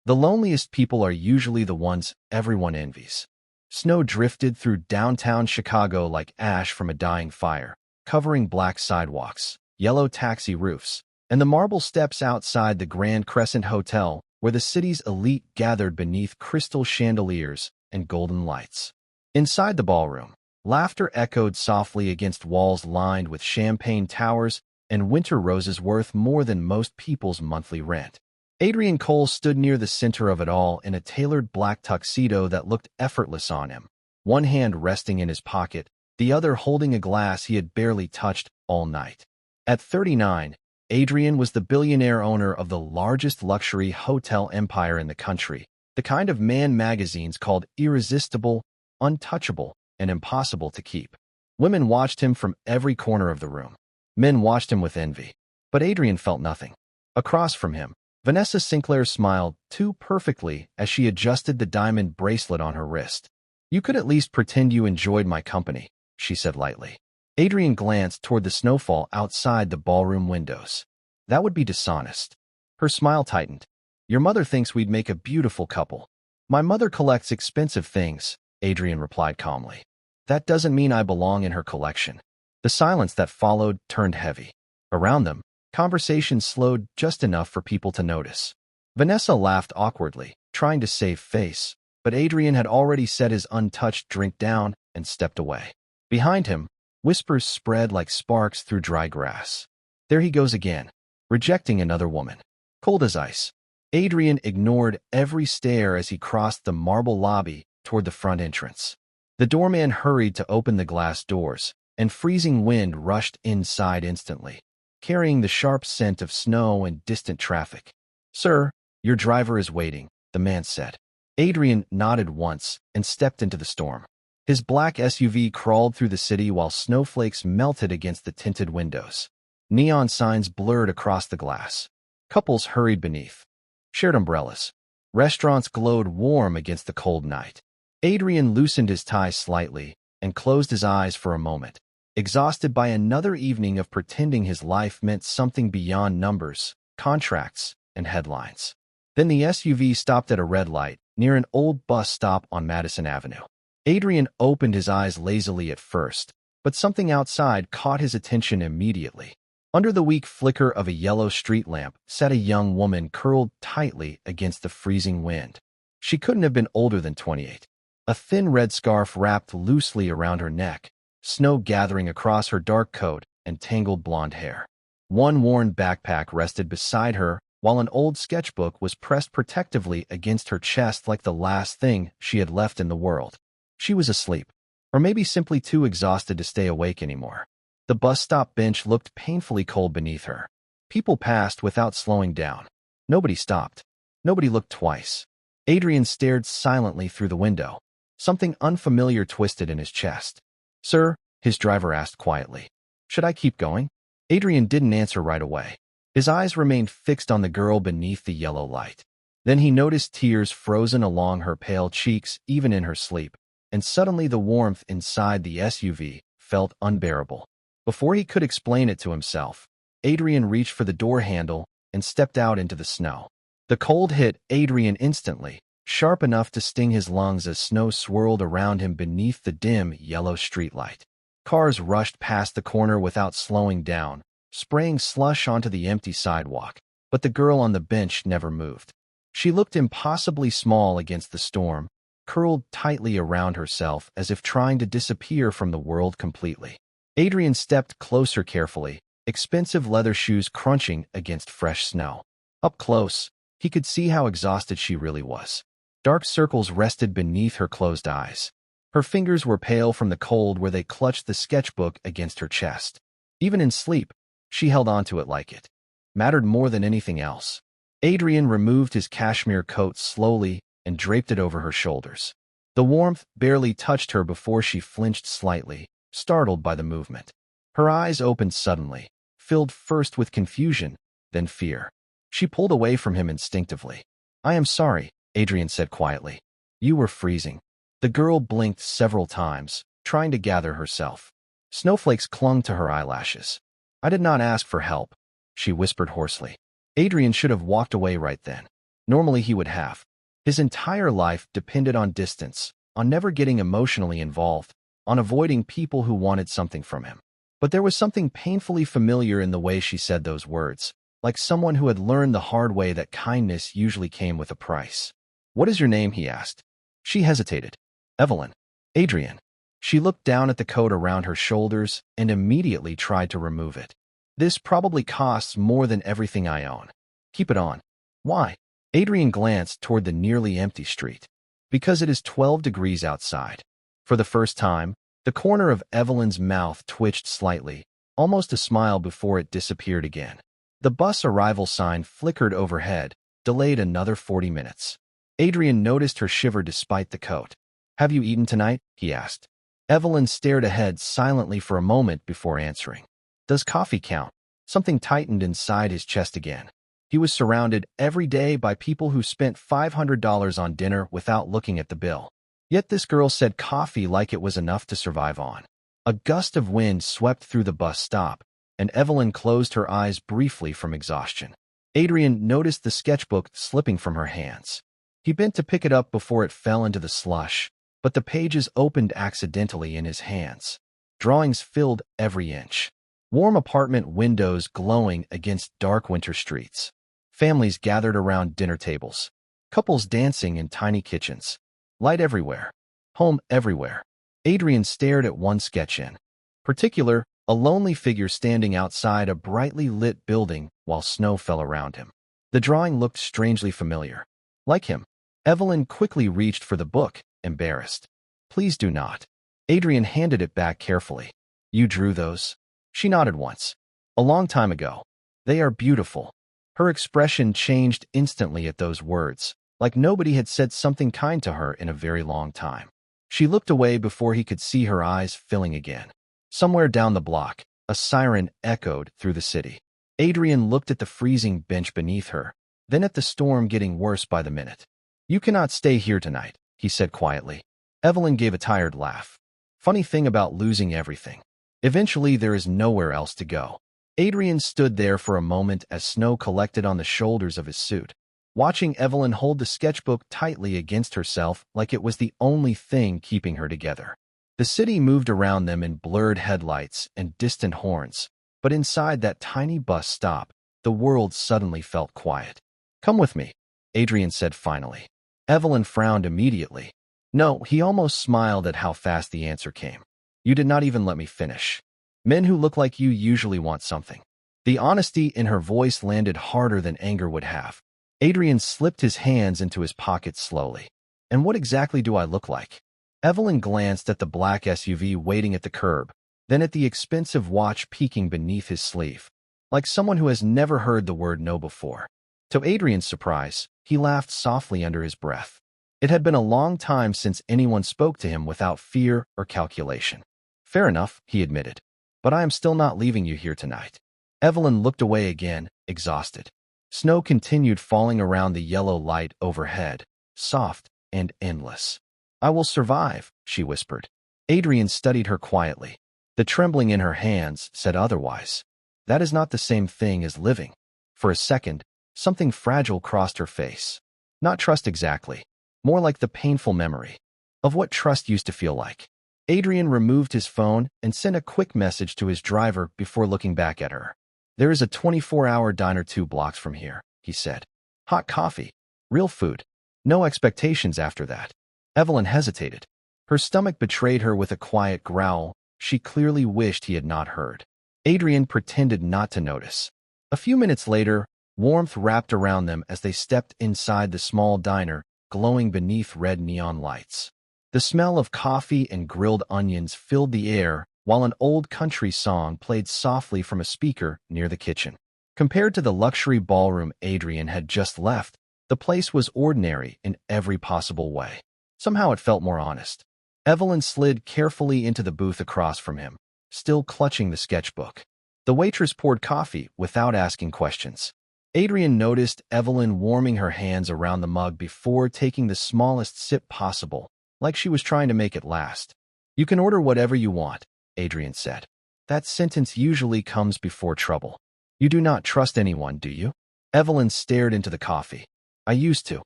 The loneliest people are usually the ones everyone envies. Snow drifted through downtown Chicago like ash from a dying fire, covering black sidewalks, yellow taxi roofs, and the marble steps outside the Grand Crescent Hotel, where the city's elite gathered beneath crystal chandeliers and golden lights. Inside the ballroom, laughter echoed softly against walls lined with champagne towers and winter roses worth more than most people's monthly rent. Adrian Cole stood near the center of it all in a tailored black tuxedo that looked effortless on him, one hand resting in his pocket, the other holding a glass he had barely touched all night. At 39, Adrian was the billionaire owner of the largest luxury hotel empire in the country, the kind of man magazines called irresistible, untouchable, and impossible to keep. Women watched him from every corner of the room. Men watched him with envy. But Adrian felt nothing. Across from him, Vanessa Sinclair smiled too perfectly as she adjusted the diamond bracelet on her wrist. "You could at least pretend you enjoyed my company," she said lightly. Adrian glanced toward the snowfall outside the ballroom windows. "That would be dishonest." Her smile tightened. "Your mother thinks we'd make a beautiful couple." "My mother collects expensive things," Adrian replied calmly. "That doesn't mean I belong in her collection." The silence that followed turned heavy. Around them, conversation slowed just enough for people to notice. Vanessa laughed awkwardly, trying to save face, but Adrian had already set his untouched drink down and stepped away. Behind him, whispers spread like sparks through dry grass. "There he goes again, rejecting another woman. Cold as ice." Adrian ignored every stare as he crossed the marble lobby toward the front entrance. The doorman hurried to open the glass doors, and freezing wind rushed inside instantly, carrying the sharp scent of snow and distant traffic. "Sir, your driver is waiting," the man said. Adrian nodded once and stepped into the storm. His black SUV crawled through the city while snowflakes melted against the tinted windows. Neon signs blurred across the glass. Couples hurried beneath. Shared umbrellas. Restaurants glowed warm against the cold night. Adrian loosened his tie slightly and closed his eyes for a moment, exhausted by another evening of pretending his life meant something beyond numbers, contracts, and headlines. Then the SUV stopped at a red light near an old bus stop on Madison Avenue. Adrian opened his eyes lazily at first, but something outside caught his attention immediately. Under the weak flicker of a yellow street lamp sat a young woman curled tightly against the freezing wind. She couldn't have been older than 28. A thin red scarf wrapped loosely around her neck, snow gathering across her dark coat and tangled blonde hair. One worn backpack rested beside her, while an old sketchbook was pressed protectively against her chest like the last thing she had left in the world. She was asleep, or maybe simply too exhausted to stay awake anymore. The bus stop bench looked painfully cold beneath her. People passed without slowing down. Nobody stopped. Nobody looked twice. Adrian stared silently through the window. Something unfamiliar twisted in his chest. "Sir," his driver asked quietly, "should I keep going?" Adrian didn't answer right away. His eyes remained fixed on the girl beneath the yellow light. Then he noticed tears frozen along her pale cheeks even in her sleep, and suddenly the warmth inside the SUV felt unbearable. Before he could explain it to himself, Adrian reached for the door handle and stepped out into the snow. The cold hit Adrian instantly, sharp enough to sting his lungs as snow swirled around him beneath the dim yellow streetlight. Cars rushed past the corner without slowing down, spraying slush onto the empty sidewalk, but the girl on the bench never moved. She looked impossibly small against the storm, curled tightly around herself as if trying to disappear from the world completely. Adrian stepped closer carefully, expensive leather shoes crunching against fresh snow. Up close, he could see how exhausted she really was. Dark circles rested beneath her closed eyes. Her fingers were pale from the cold where they clutched the sketchbook against her chest. Even in sleep, she held onto it like it mattered more than anything else. Adrian removed his cashmere coat slowly and draped it over her shoulders. The warmth barely touched her before she flinched slightly, startled by the movement. Her eyes opened suddenly, filled first with confusion, then fear. She pulled away from him instinctively. "I am sorry," Adrian said quietly. "You were freezing." The girl blinked several times, trying to gather herself. Snowflakes clung to her eyelashes. "I did not ask for help," she whispered hoarsely. Adrian should have walked away right then. Normally he would have. His entire life depended on distance, on never getting emotionally involved, on avoiding people who wanted something from him. But there was something painfully familiar in the way she said those words, like someone who had learned the hard way that kindness usually came with a price. "What is your name?" he asked. She hesitated. "Evelyn." "Adrian." She looked down at the coat around her shoulders and immediately tried to remove it. "This probably costs more than everything I own." "Keep it on." "Why?" Adrian glanced toward the nearly empty street. "Because it is 12 degrees outside." For the first time, the corner of Evelyn's mouth twitched slightly, almost a smile before it disappeared again. The bus arrival sign flickered overhead, delayed another 40 minutes. Adrian noticed her shiver despite the coat. "Have you eaten tonight?" he asked. Evelyn stared ahead silently for a moment before answering. "Does coffee count?" Something tightened inside his chest again. He was surrounded every day by people who spent $500 on dinner without looking at the bill. Yet this girl said coffee like it was enough to survive on. A gust of wind swept through the bus stop, and Evelyn closed her eyes briefly from exhaustion. Adrian noticed the sketchbook slipping from her hands. He bent to pick it up before it fell into the slush, but the pages opened accidentally in his hands. Drawings filled every inch. Warm apartment windows glowing against dark winter streets. Families gathered around dinner tables. Couples dancing in tiny kitchens. Light everywhere. Home everywhere. Adrian stared at one sketch in particular, a lonely figure standing outside a brightly lit building while snow fell around him. The drawing looked strangely familiar. Like him. Evelyn quickly reached for the book, embarrassed. "Please do not." Adrian handed it back carefully. "You drew those?" She nodded once. "A long time ago." "They are beautiful." Her expression changed instantly at those words, like nobody had said something kind to her in a very long time. She looked away before he could see her eyes filling again. Somewhere down the block, a siren echoed through the city. Adrian looked at the freezing bench beneath her, then at the storm getting worse by the minute. "You cannot stay here tonight," he said quietly. Evelyn gave a tired laugh. "Funny thing about losing everything. Eventually there is nowhere else to go." Adrian stood there for a moment as snow collected on the shoulders of his suit, watching Evelyn hold the sketchbook tightly against herself like it was the only thing keeping her together. The city moved around them in blurred headlights and distant horns, but inside that tiny bus stop, the world suddenly felt quiet. "Come with me," Adrian said finally. Evelyn frowned immediately. "No," he almost smiled at how fast the answer came. "You did not even let me finish. Men who look like you usually want something." The honesty in her voice landed harder than anger would have. Adrian slipped his hands into his pockets slowly. "And what exactly do I look like?" Evelyn glanced at the black SUV waiting at the curb, then at the expensive watch peeking beneath his sleeve, like someone who has never heard the word no before. To Adrian's surprise, he laughed softly under his breath. It had been a long time since anyone spoke to him without fear or calculation. "Fair enough," he admitted. "But I am still not leaving you here tonight." Evelyn looked away again, exhausted. Snow continued falling around the yellow light overhead, soft and endless. "I will survive," she whispered. Adrian studied her quietly. The trembling in her hands said otherwise. "That is not the same thing as living." For a second, something fragile crossed her face. Not trust exactly, more like the painful memory of what trust used to feel like. Adrian removed his phone and sent a quick message to his driver before looking back at her. "There is a 24-hour diner 2 blocks from here," he said. "Hot coffee. Real food. No expectations after that." Evelyn hesitated. Her stomach betrayed her with a quiet growl she clearly wished he had not heard. Adrian pretended not to notice. A few minutes later, warmth wrapped around them as they stepped inside the small diner, glowing beneath red neon lights. The smell of coffee and grilled onions filled the air, while an old country song played softly from a speaker near the kitchen. Compared to the luxury ballroom Adrian had just left, the place was ordinary in every possible way. Somehow it felt more honest. Evelyn slid carefully into the booth across from him, still clutching the sketchbook. The waitress poured coffee without asking questions. Adrian noticed Evelyn warming her hands around the mug before taking the smallest sip possible, like she was trying to make it last. "You can order whatever you want," Adrian said. "That sentence usually comes before trouble." "You do not trust anyone, do you?" Evelyn stared into the coffee. I used to.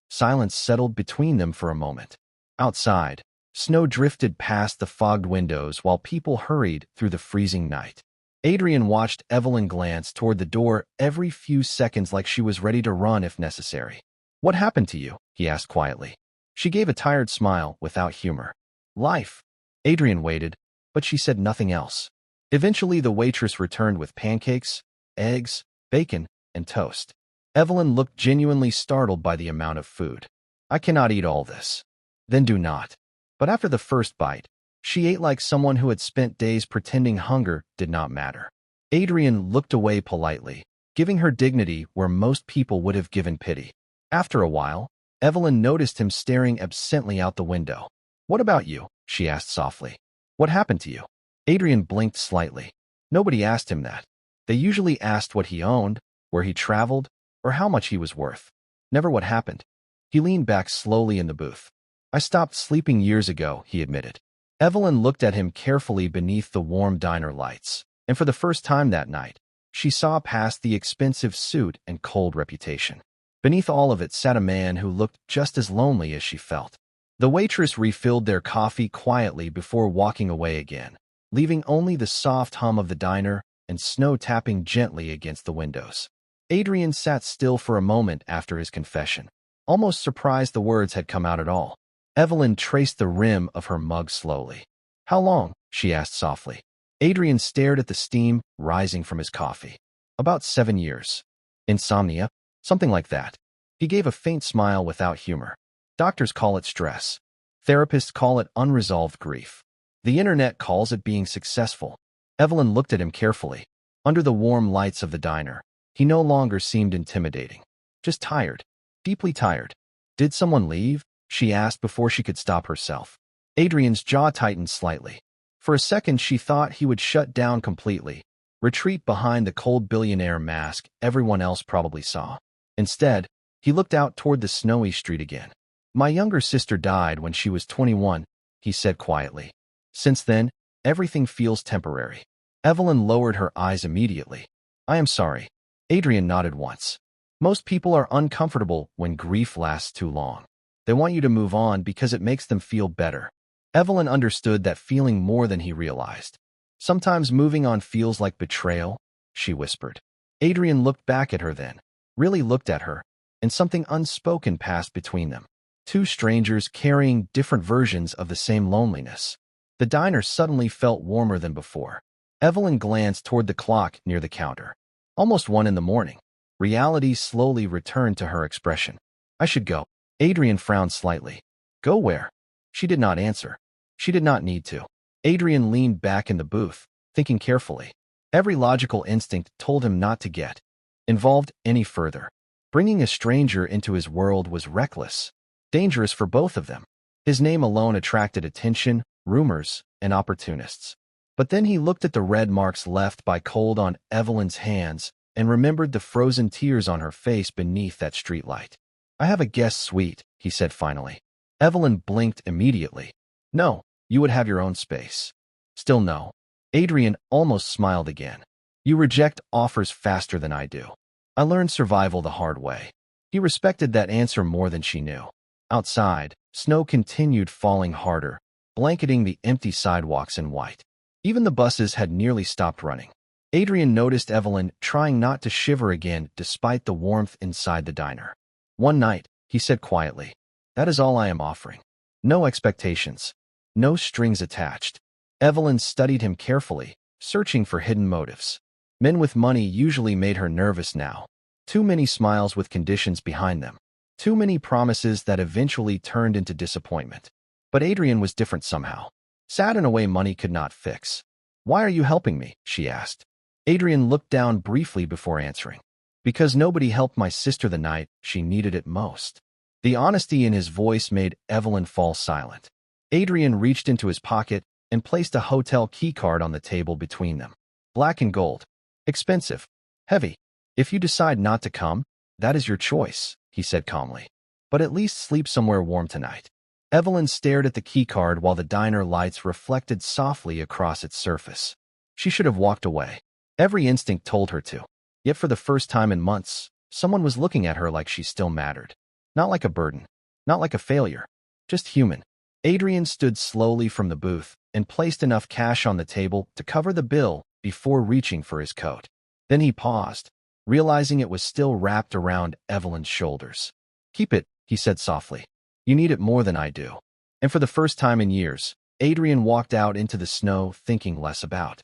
Silence settled between them for a moment. Outside, snow drifted past the fogged windows while people hurried through the freezing night. Adrian watched Evelyn glance toward the door every few seconds like she was ready to run if necessary. "What happened to you?" he asked quietly. She gave a tired smile without humor. "Life." Adrian waited, but she said nothing else. Eventually, the waitress returned with pancakes, eggs, bacon, and toast. Evelyn looked genuinely startled by the amount of food. "I cannot eat all this." "Then do not." But after the first bite, she ate like someone who had spent days pretending hunger did not matter. Adrian looked away politely, giving her dignity where most people would have given pity. After a while, Evelyn noticed him staring absently out the window. "What about you?" she asked softly. "What happened to you?" Adrian blinked slightly. Nobody asked him that. They usually asked what he owned, where he traveled, or how much he was worth. Never what happened. He leaned back slowly in the booth. "I stopped sleeping years ago," he admitted. Evelyn looked at him carefully beneath the warm diner lights, and for the first time that night, she saw past the expensive suit and cold reputation. Beneath all of it sat a man who looked just as lonely as she felt. The waitress refilled their coffee quietly before walking away again, leaving only the soft hum of the diner and snow tapping gently against the windows. Adrian sat still for a moment after his confession, almost surprised the words had come out at all. Evelyn traced the rim of her mug slowly. "How long?" she asked softly. Adrian stared at the steam rising from his coffee. "About 7 years. Insomnia? Something like that." He gave a faint smile without humor. "Doctors call it stress. Therapists call it unresolved grief. The internet calls it being successful." Evelyn looked at him carefully. Under the warm lights of the diner, he no longer seemed intimidating. Just tired. Deeply tired. "Did someone leave?" she asked before she could stop herself. Adrian's jaw tightened slightly. For a second, she thought he would shut down completely, retreat behind the cold billionaire mask everyone else probably saw. Instead, he looked out toward the snowy street again. "My younger sister died when she was 21, he said quietly. "Since then, everything feels temporary." Evelyn lowered her eyes immediately. "I am sorry." Adrian nodded once. Most people are uncomfortable when grief lasts too long. They want you to move on because it makes them feel better. Evelyn understood that feeling more than he realized. "Sometimes moving on feels like betrayal," she whispered. Adrian looked back at her then, really looked at her, and something unspoken passed between them. Two strangers carrying different versions of the same loneliness. The diner suddenly felt warmer than before. Evelyn glanced toward the clock near the counter. Almost 1 in the morning. Reality slowly returned to her expression. "I should go." Adrian frowned slightly. "Go where?" She did not answer. She did not need to. Adrian leaned back in the booth, thinking carefully. Every logical instinct told him not to get involved any further. Bringing a stranger into his world was reckless, dangerous for both of them. His name alone attracted attention, rumors, and opportunists. But then he looked at the red marks left by cold on Evelyn's hands and remembered the frozen tears on her face beneath that streetlight. "I have a guest suite," he said finally. Evelyn blinked immediately. "No, you would have your own space." "Still no." Adrian almost smiled again. "You reject offers faster than I do. I learned survival the hard way." He respected that answer more than she knew. Outside, snow continued falling harder, blanketing the empty sidewalks in white. Even the buses had nearly stopped running. Adrian noticed Evelyn trying not to shiver again despite the warmth inside the diner. "One night," he said quietly. "That is all I am offering. No expectations. No strings attached." Evelyn studied him carefully, searching for hidden motives. Men with money usually made her nervous now. Too many smiles with conditions behind them. Too many promises that eventually turned into disappointment. But Adrian was different somehow. Sad in a way money could not fix. "Why are you helping me?" she asked. Adrian looked down briefly before answering. "Because nobody helped my sister the night she needed it most." The honesty in his voice made Evelyn fall silent. Adrian reached into his pocket and placed a hotel keycard on the table between them. "Black and gold. Expensive. Heavy. If you decide not to come, that is your choice," he said calmly. "But at least sleep somewhere warm tonight." Evelyn stared at the keycard while the diner lights reflected softly across its surface. She should have walked away. Every instinct told her to. Yet for the first time in months, someone was looking at her like she still mattered. Not like a burden. Not like a failure. Just human. Adrian stood slowly from the booth and placed enough cash on the table to cover the bill before reaching for his coat. Then he paused, realizing it was still wrapped around Evelyn's shoulders. "Keep it," he said softly. "You need it more than I do." And for the first time in years, Adrian walked out into the snow thinking less about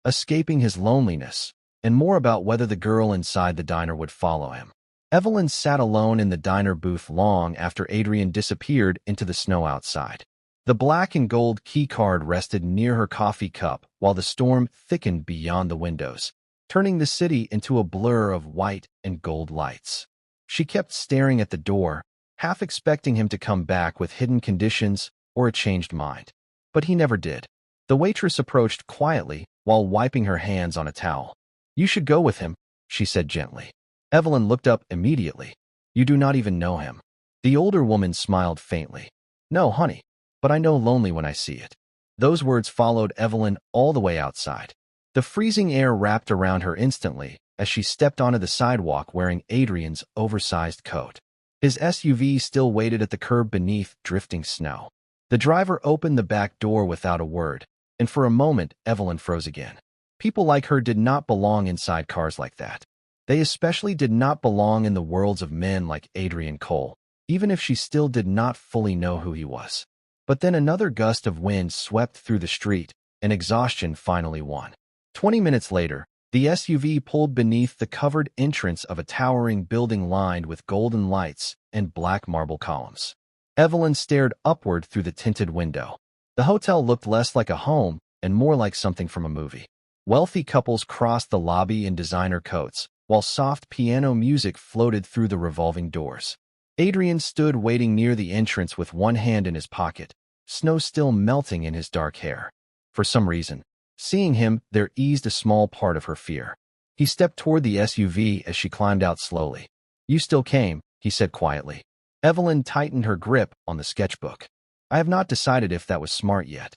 escaping his loneliness and more about whether the girl inside the diner would follow him. Evelyn sat alone in the diner booth long after Adrian disappeared into the snow outside. The black and gold keycard rested near her coffee cup while the storm thickened beyond the windows, turning the city into a blur of white and gold lights. She kept staring at the door, half expecting him to come back with hidden conditions or a changed mind. But he never did. The waitress approached quietly while wiping her hands on a towel. "You should go with him," she said gently. Evelyn looked up immediately. "You do not even know him." The older woman smiled faintly. "No, honey, but I know lonely when I see it." Those words followed Evelyn all the way outside. The freezing air wrapped around her instantly as she stepped onto the sidewalk wearing Adrian's oversized coat. His SUV still waited at the curb beneath drifting snow. The driver opened the back door without a word, and for a moment Evelyn froze again. People like her did not belong inside cars like that. They especially did not belong in the worlds of men like Adrian Cole, even if she still did not fully know who he was. But then another gust of wind swept through the street, and exhaustion finally won. 20 minutes later, the SUV pulled beneath the covered entrance of a towering building lined with golden lights and black marble columns. Evelyn stared upward through the tinted window. The hotel looked less like a home and more like something from a movie. Wealthy couples crossed the lobby in designer coats, while soft piano music floated through the revolving doors. Adrian stood waiting near the entrance with one hand in his pocket, snow still melting in his dark hair. For some reason, seeing him there eased a small part of her fear. He stepped toward the SUV as she climbed out slowly. "You still came," he said quietly. Evelyn tightened her grip on the sketchbook. "I have not decided if that was smart yet."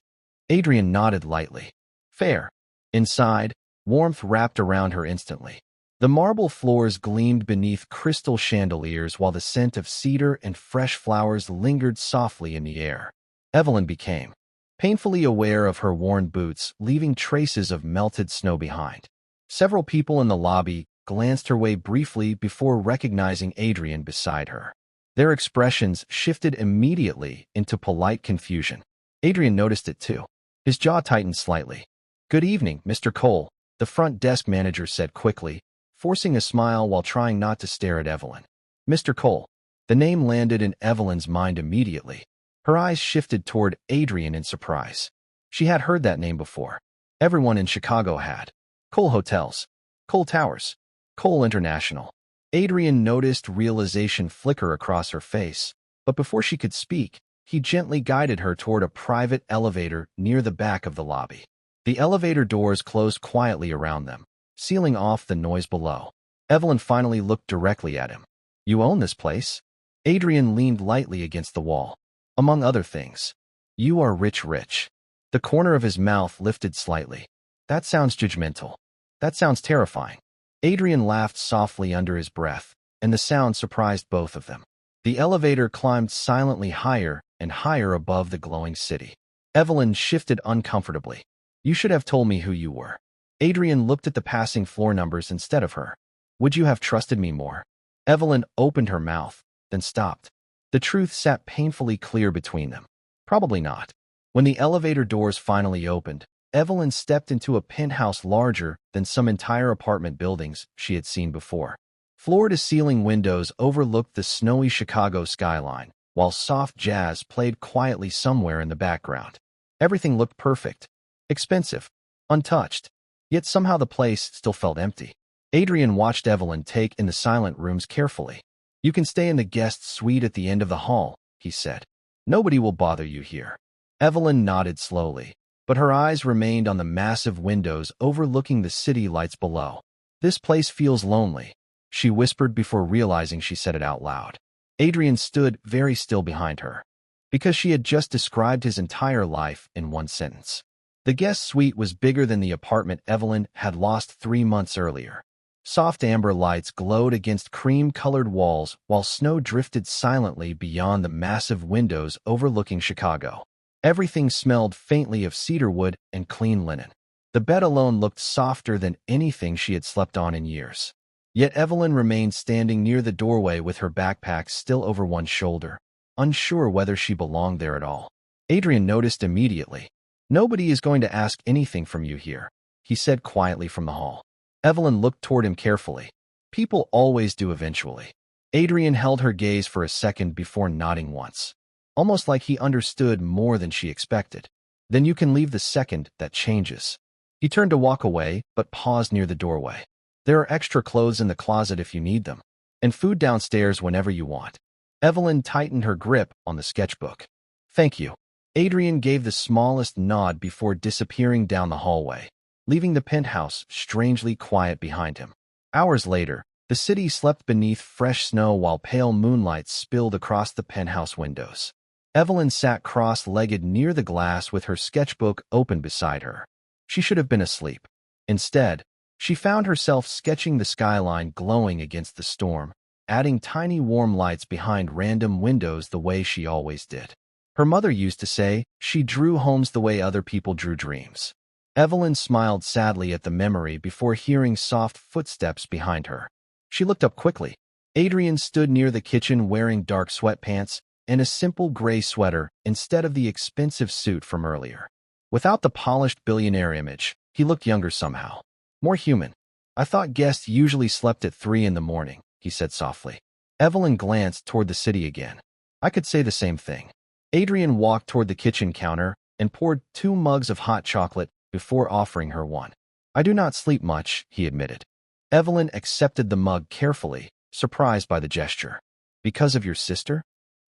Adrian nodded lightly. "Fair." Inside, warmth wrapped around her instantly. The marble floors gleamed beneath crystal chandeliers while the scent of cedar and fresh flowers lingered softly in the air. Evelyn became painfully aware of her worn boots, leaving traces of melted snow behind. Several people in the lobby glanced her way briefly before recognizing Adrian beside her. Their expressions shifted immediately into polite confusion. Adrian noticed it too. His jaw tightened slightly. "Good evening, Mr. Cole," the front desk manager said quickly, forcing a smile while trying not to stare at Evelyn. "Mr. Cole." The name landed in Evelyn's mind immediately. Her eyes shifted toward Adrian in surprise. She had heard that name before. Everyone in Chicago had. Cole Hotels, Cole Towers, Cole International. Adrian noticed realization flicker across her face, but before she could speak, he gently guided her toward a private elevator near the back of the lobby. The elevator doors closed quietly around them, sealing off the noise below. Evelyn finally looked directly at him. "You own this place?" Adrian leaned lightly against the wall. "Among other things. You are rich. The corner of his mouth lifted slightly. "That sounds judgmental. That sounds terrifying." Adrian laughed softly under his breath, and the sound surprised both of them. The elevator climbed silently higher and higher above the glowing city. Evelyn shifted uncomfortably. "You should have told me who you were." Adrian looked at the passing floor numbers instead of her. "Would you have trusted me more?" Evelyn opened her mouth, then stopped. The truth sat painfully clear between them. Probably not. When the elevator doors finally opened, Evelyn stepped into a penthouse larger than some entire apartment buildings she had seen before. Floor-to-ceiling windows overlooked the snowy Chicago skyline, while soft jazz played quietly somewhere in the background. Everything looked perfect, expensive, untouched, yet somehow the place still felt empty. Adrian watched Evelyn take in the silent rooms carefully. "You can stay in the guest suite at the end of the hall," he said. "Nobody will bother you here." Evelyn nodded slowly, but her eyes remained on the massive windows overlooking the city lights below. "This place feels lonely," she whispered before realizing she said it out loud. Adrian stood very still behind her, because she had just described his entire life in one sentence. The guest suite was bigger than the apartment Evelyn had lost 3 months earlier. Soft amber lights glowed against cream-colored walls while snow drifted silently beyond the massive windows overlooking Chicago. Everything smelled faintly of cedarwood and clean linen. The bed alone looked softer than anything she had slept on in years. Yet Evelyn remained standing near the doorway with her backpack still over one shoulder, unsure whether she belonged there at all. Adrian noticed immediately. "Nobody is going to ask anything from you here," he said quietly from the hall. Evelyn looked toward him carefully. "People always do eventually." Adrian held her gaze for a second before nodding once, almost like he understood more than she expected. "Then you can leave the second that changes." He turned to walk away, but paused near the doorway. "There are extra clothes in the closet if you need them, and food downstairs whenever you want." Evelyn tightened her grip on the sketchbook. "Thank you." Adrian gave the smallest nod before disappearing down the hallway, leaving the penthouse strangely quiet behind him. Hours later, the city slept beneath fresh snow while pale moonlight spilled across the penthouse windows. Evelyn sat cross-legged near the glass with her sketchbook open beside her. She should have been asleep. Instead, she found herself sketching the skyline glowing against the storm, adding tiny warm lights behind random windows the way she always did. Her mother used to say she drew homes the way other people drew dreams. Evelyn smiled sadly at the memory before hearing soft footsteps behind her. She looked up quickly. Adrian stood near the kitchen wearing dark sweatpants and a simple gray sweater instead of the expensive suit from earlier. Without the polished billionaire image, he looked younger somehow. More human. "I thought guests usually slept at 3 in the morning," he said softly. Evelyn glanced toward the city again. "I could say the same thing." Adrian walked toward the kitchen counter and poured 2 mugs of hot chocolate before offering her one. "I do not sleep much," he admitted. Evelyn accepted the mug carefully, surprised by the gesture. "Because of your sister?"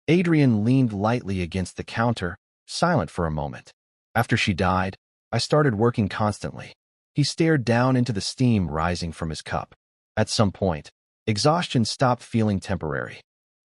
Adrian leaned lightly against the counter, silent for a moment. "After she died, I started working constantly." He stared down into the steam rising from his cup. At some point, exhaustion stopped feeling temporary.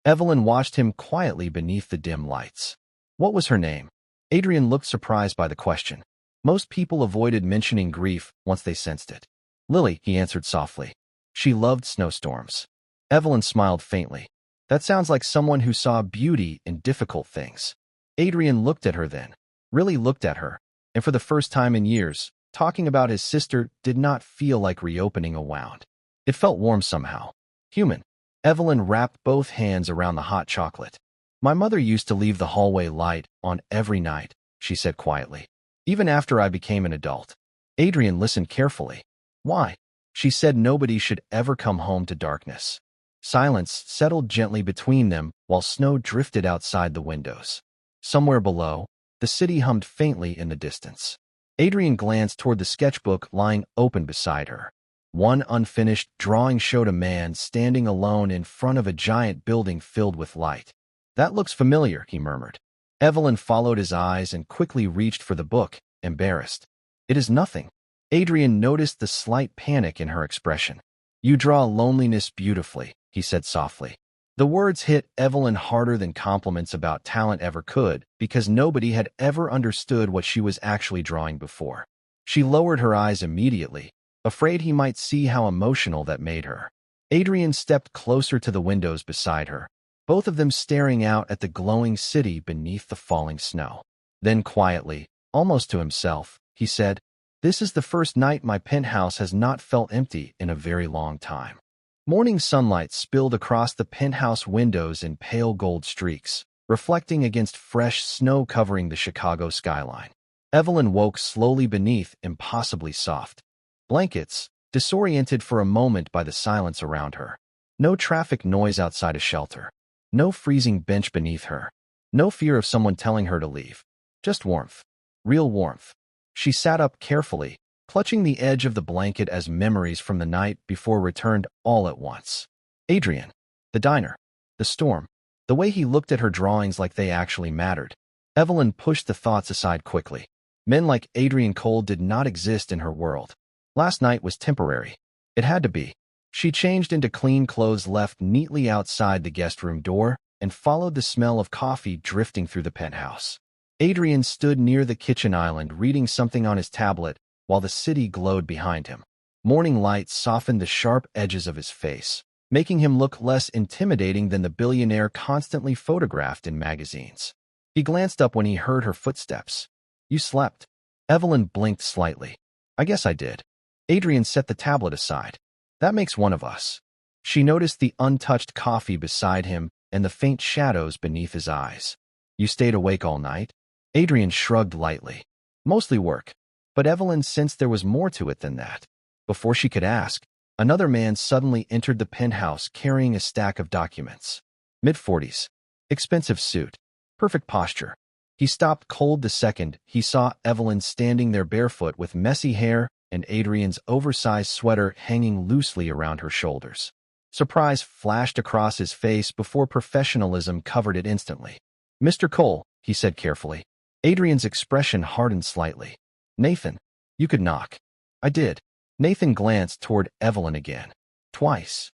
Evelyn watched him quietly beneath the dim lights. "What was her name?" Adrian looked surprised by the question. Most people avoided mentioning grief once they sensed it. "Lily," he answered softly. "She loved snowstorms." Evelyn smiled faintly. "That sounds like someone who saw beauty in difficult things." Adrian looked at her then, really looked at her, and for the first time in years, talking about his sister did not feel like reopening a wound. It felt warm somehow. Human. Evelyn wrapped both hands around the hot chocolate. "My mother used to leave the hallway light on every night," she said quietly. "Even after I became an adult." Adrian listened carefully. "Why?" She said nobody should ever come home to darkness. Silence settled gently between them while snow drifted outside the windows. Somewhere below, the city hummed faintly in the distance. Adrian glanced toward the sketchbook lying open beside her. One unfinished drawing showed a man standing alone in front of a giant building filled with light. "That looks familiar," he murmured. Evelyn followed his eyes and quickly reached for the book, embarrassed. "It is nothing." Adrian noticed the slight panic in her expression. "You draw loneliness beautifully," he said softly. The words hit Evelyn harder than compliments about talent ever could, because nobody had ever understood what she was actually drawing before. She lowered her eyes immediately, afraid he might see how emotional that made her. Adrian stepped closer to the windows beside her, both of them staring out at the glowing city beneath the falling snow. Then quietly, almost to himself, he said, "This is the first night my penthouse has not felt empty in a very long time." Morning sunlight spilled across the penthouse windows in pale gold streaks, reflecting against fresh snow covering the Chicago skyline. Evelyn woke slowly beneath impossibly soft blankets, disoriented for a moment by the silence around her. No traffic noise outside a shelter. No freezing bench beneath her. No fear of someone telling her to leave. Just warmth. Real warmth. She sat up carefully, clutching the edge of the blanket as memories from the night before returned all at once. Adrian. The diner. The storm. The way he looked at her drawings like they actually mattered. Evelyn pushed the thoughts aside quickly. Men like Adrian Cole did not exist in her world. Last night was temporary. It had to be. She changed into clean clothes left neatly outside the guest room door and followed the smell of coffee drifting through the penthouse. Adrian stood near the kitchen island reading something on his tablet while the city glowed behind him. Morning light softened the sharp edges of his face, making him look less intimidating than the billionaire constantly photographed in magazines. He glanced up when he heard her footsteps. "You slept." Evelyn blinked slightly. "I guess I did." Adrian set the tablet aside. "That makes one of us." She noticed the untouched coffee beside him and the faint shadows beneath his eyes. "You stayed awake all night?" Adrian shrugged lightly. "Mostly work." But Evelyn sensed there was more to it than that. Before she could ask, another man suddenly entered the penthouse carrying a stack of documents. Mid-40s. Expensive suit. Perfect posture. He stopped cold the second he saw Evelyn standing there barefoot with messy hair and Adrian's oversized sweater hanging loosely around her shoulders. Surprise flashed across his face before professionalism covered it instantly. "Mr. Cole," he said carefully. Adrian's expression hardened slightly. "Nathan, you could knock." "I did." Nathan glanced toward Evelyn again. Twice.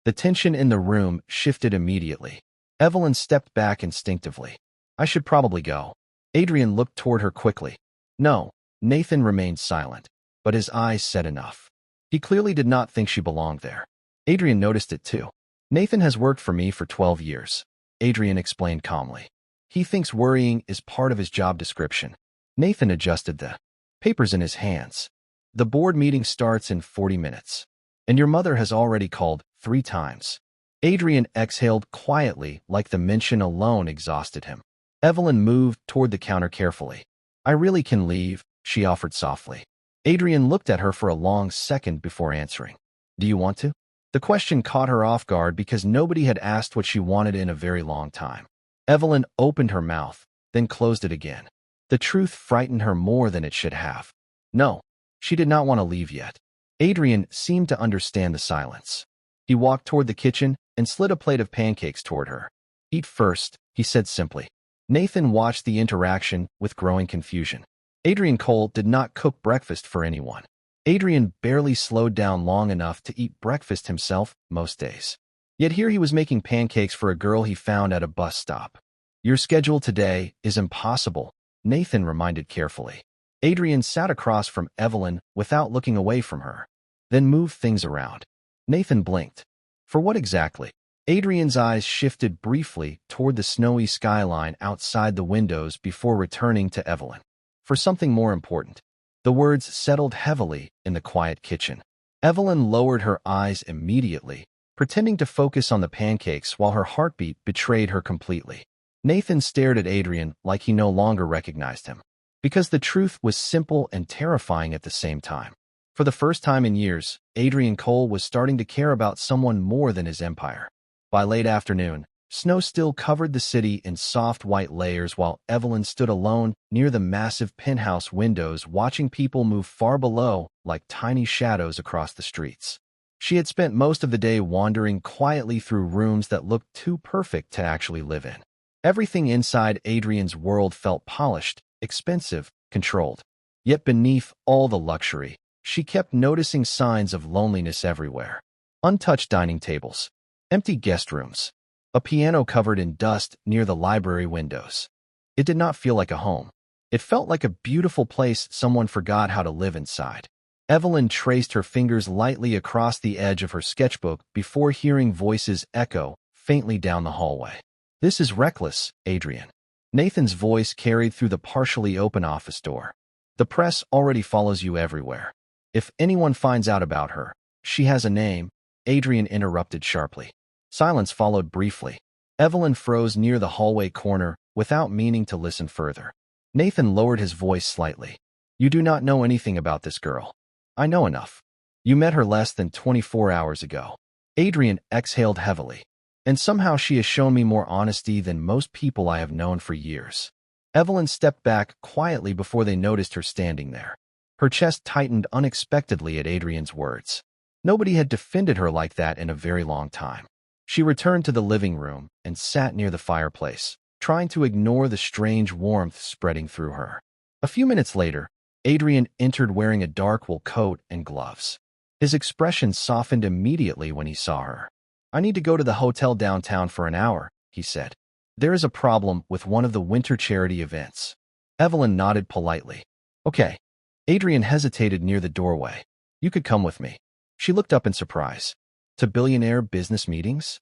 The tension in the room shifted immediately. Evelyn stepped back instinctively. "I should probably go." Adrian looked toward her quickly. "No." Nathan remained silent, but his eyes said enough. He clearly did not think she belonged there. Adrian noticed it too. "Nathan has worked for me for 12 years. Adrian explained calmly. "He thinks worrying is part of his job description." Nathan adjusted the papers in his hands. "The board meeting starts in 40 minutes. And your mother has already called 3 times. Adrian exhaled quietly, like the mention alone exhausted him. Evelyn moved toward the counter carefully. "I really can leave," she offered softly. Adrian looked at her for a long second before answering. "Do you want to?" The question caught her off guard because nobody had asked what she wanted in a very long time. Evelyn opened her mouth, then closed it again. The truth frightened her more than it should have. No, she did not want to leave yet. Adrian seemed to understand the silence. He walked toward the kitchen and slid a plate of pancakes toward her. "Eat first," he said simply. Nathan watched the interaction with growing confusion. Adrian Cole did not cook breakfast for anyone. Adrian barely slowed down long enough to eat breakfast himself most days. Yet here he was making pancakes for a girl he found at a bus stop. "Your schedule today is impossible," Nathan reminded carefully. Adrian sat across from Evelyn without looking away from her, then moved things around. Nathan blinked. "For what exactly?" Adrian's eyes shifted briefly toward the snowy skyline outside the windows before returning to Evelyn. "For something more important." The words settled heavily in the quiet kitchen. Evelyn lowered her eyes immediately, pretending to focus on the pancakes while her heartbeat betrayed her completely. Nathan stared at Adrian like he no longer recognized him. Because the truth was simple and terrifying at the same time. For the first time in years, Adrian Cole was starting to care about someone more than his empire. By late afternoon, snow still covered the city in soft white layers while Evelyn stood alone near the massive penthouse windows watching people move far below like tiny shadows across the streets. She had spent most of the day wandering quietly through rooms that looked too perfect to actually live in. Everything inside Adrian's world felt polished, expensive, controlled. Yet beneath all the luxury, she kept noticing signs of loneliness everywhere. Untouched dining tables, empty guest rooms, a piano covered in dust near the library windows. It did not feel like a home. It felt like a beautiful place someone forgot how to live inside. Evelyn traced her fingers lightly across the edge of her sketchbook before hearing voices echo faintly down the hallway. "This is reckless, Adrian." Nathan's voice carried through the partially open office door. "The press already follows you everywhere. If anyone finds out about her, she has a name," Adrian interrupted sharply. Silence followed briefly. Evelyn froze near the hallway corner without meaning to listen further. Nathan lowered his voice slightly. "You do not know anything about this girl." "I know enough. You met her less than 24 hours ago." Adrian exhaled heavily. "And somehow she has shown me more honesty than most people I have known for years." Evelyn stepped back quietly before they noticed her standing there. Her chest tightened unexpectedly at Adrian's words. Nobody had defended her like that in a very long time. She returned to the living room and sat near the fireplace, trying to ignore the strange warmth spreading through her. A few minutes later, Adrian entered wearing a dark wool coat and gloves. His expression softened immediately when he saw her. "I need to go to the hotel downtown for an hour," he said. "There is a problem with one of the winter charity events." Evelyn nodded politely. "Okay." Adrian hesitated near the doorway. You could come with me. She looked up in surprise. To Billionaire business meetings?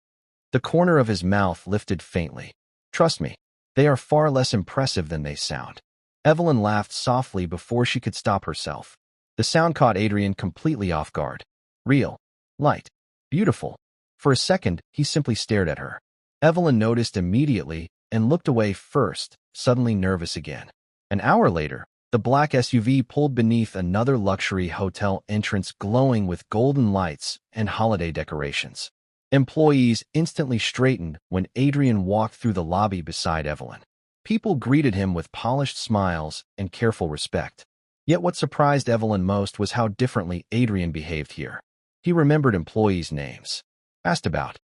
The corner of his mouth lifted faintly. Trust me, they are far less impressive than they sound. Evelyn laughed softly before she could stop herself. The sound caught Adrian completely off guard. Real. Light. Beautiful. For a second, he simply stared at her. Evelyn noticed immediately and looked away first, suddenly nervous again. An hour later, the black SUV pulled beneath another luxury hotel entrance glowing with golden lights and holiday decorations. Employees instantly straightened when Adrian walked through the lobby beside Evelyn. People greeted him with polished smiles and careful respect. Yet what surprised Evelyn most was how differently Adrian behaved here. He remembered employees' names, asked about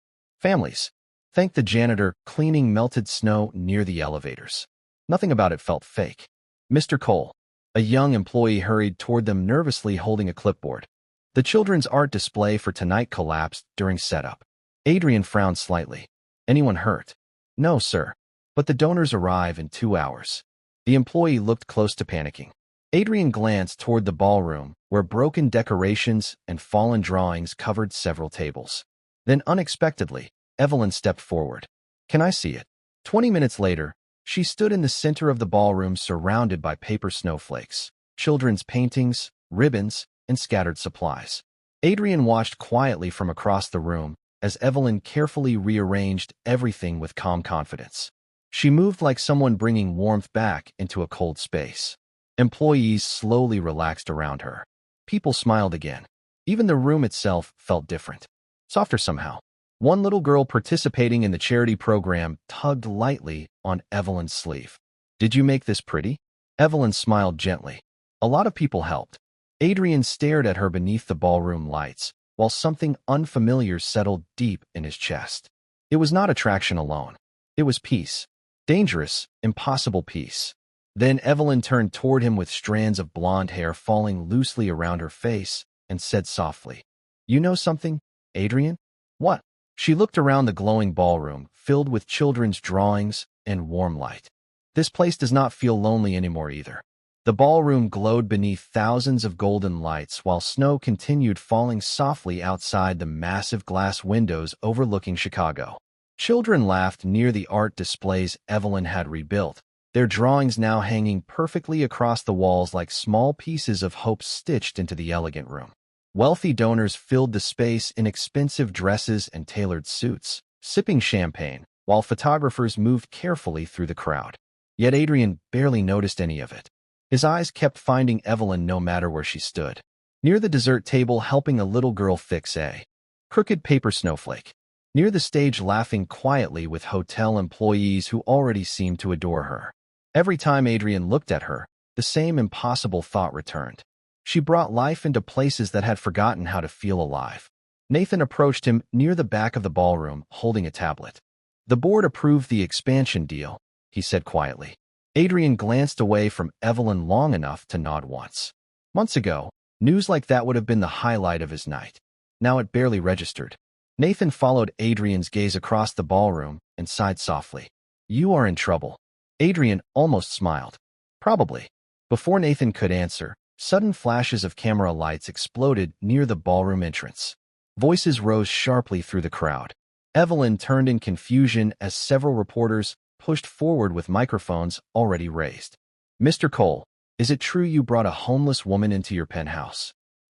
families, thanked the janitor cleaning melted snow near the elevators. Nothing about it felt fake. Mr. Cole, a young employee, hurried toward them nervously holding a clipboard. The children's art display for tonight collapsed during setup. Adrian frowned slightly. Anyone hurt? No, sir. But the donors arrive in 2 hours. The employee looked close to panicking. Adrian glanced toward the ballroom, where broken decorations and fallen drawings covered several tables. Then unexpectedly, Evelyn stepped forward. Can I see it? 20 minutes later, she stood in the center of the ballroom surrounded by paper snowflakes, children's paintings, ribbons, and scattered supplies. Adrian watched quietly from across the room as Evelyn carefully rearranged everything with calm confidence. She moved like someone bringing warmth back into a cold space. Employees slowly relaxed around her. People smiled again. Even the room itself felt different, softer somehow. One little girl participating in the charity program tugged lightly on Evelyn's sleeve. Did you make this pretty? Evelyn smiled gently. A lot of people helped. Adrian stared at her beneath the ballroom lights, while something unfamiliar settled deep in his chest. It was not attraction alone. It was peace. Dangerous, impossible peace. Then Evelyn turned toward him with strands of blonde hair falling loosely around her face and said softly, You know something, Adrian? What? She looked around the glowing ballroom, filled with children's drawings and warm light. This place does not feel lonely anymore either. The ballroom glowed beneath thousands of golden lights while snow continued falling softly outside the massive glass windows overlooking Chicago. Children laughed near the art displays Evelyn had rebuilt, their drawings now hanging perfectly across the walls like small pieces of hope stitched into the elegant room. Wealthy donors filled the space in expensive dresses and tailored suits, sipping champagne, while photographers moved carefully through the crowd. Yet Adrian barely noticed any of it. His eyes kept finding Evelyn no matter where she stood. Near the dessert table helping a little girl fix a crooked paper snowflake. Near the stage laughing quietly with hotel employees who already seemed to adore her. Every time Adrian looked at her, the same impossible thought returned. She brought life into places that had forgotten how to feel alive. Nathan approached him near the back of the ballroom, holding a tablet. The board approved the expansion deal, he said quietly. Adrian glanced away from Evelyn long enough to nod once. Months ago, news like that would have been the highlight of his night. Now it barely registered. Nathan followed Adrian's gaze across the ballroom and sighed softly. You are in trouble. Adrian almost smiled. Probably. Before Nathan could answer, sudden flashes of camera lights exploded near the ballroom entrance. Voices rose sharply through the crowd. Evelyn turned in confusion as several reporters pushed forward with microphones already raised. Mr. Cole, is it true you brought a homeless woman into your penthouse?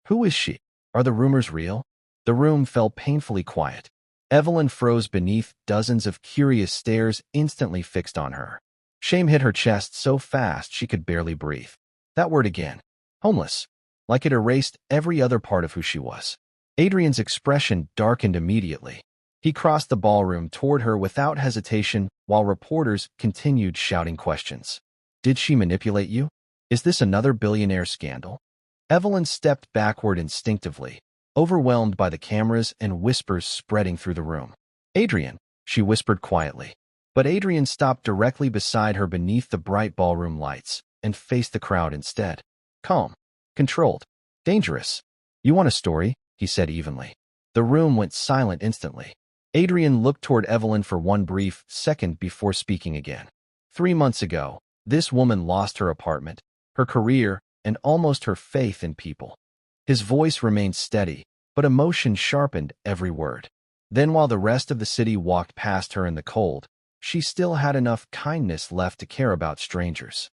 Who is she? Are the rumors real? The room fell painfully quiet. Evelyn froze beneath dozens of curious stares instantly fixed on her. Shame hit her chest so fast she could barely breathe. That word again. Homeless. Like it erased every other part of who she was. Adrian's expression darkened immediately. He crossed the ballroom toward her without hesitation while reporters continued shouting questions. Did she manipulate you? Is this another billionaire scandal? Evelyn stepped backward instinctively, overwhelmed by the cameras and whispers spreading through the room. Adrian, she whispered quietly. But Adrian stopped directly beside her beneath the bright ballroom lights and faced the crowd instead. Calm, controlled, dangerous. You want a story? He said evenly. The room went silent instantly. Adrian looked toward Evelyn for one brief second before speaking again. 3 months ago, this woman lost her apartment, her career, and almost her faith in people. His voice remained steady, but emotion sharpened every word. Then while the rest of the city walked past her in the cold, she still had enough kindness left to care about strangers.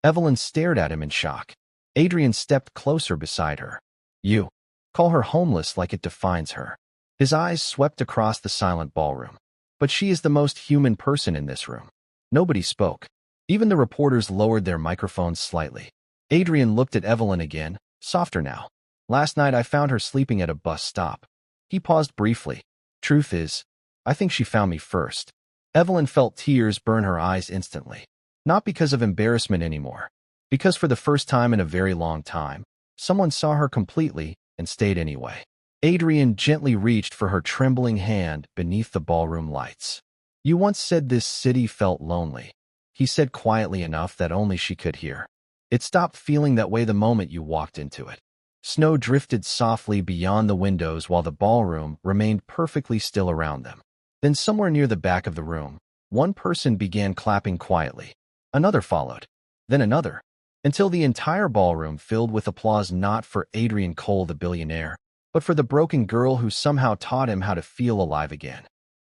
Evelyn stared at him in shock. Adrian stepped closer beside her. You call her homeless like it defines her. His eyes swept across the silent ballroom. But she is the most human person in this room. Nobody spoke. Even the reporters lowered their microphones slightly. Adrian looked at Evelyn again, softer now. Last night I found her sleeping at a bus stop. He paused briefly. Truth is, I think she found me first. Evelyn felt tears burn her eyes instantly. Not because of embarrassment anymore. Because for the first time in a very long time, someone saw her completely and stayed anyway. Adrian gently reached for her trembling hand beneath the ballroom lights. You once said this city felt lonely. He said quietly enough that only she could hear. It stopped feeling that way the moment you walked into it. Snow drifted softly beyond the windows while the ballroom remained perfectly still around them. Then somewhere near the back of the room, one person began clapping quietly. Another followed. Then another. Until the entire ballroom filled with applause not for Adrian Cole the billionaire, but for the broken girl who somehow taught him how to feel alive again.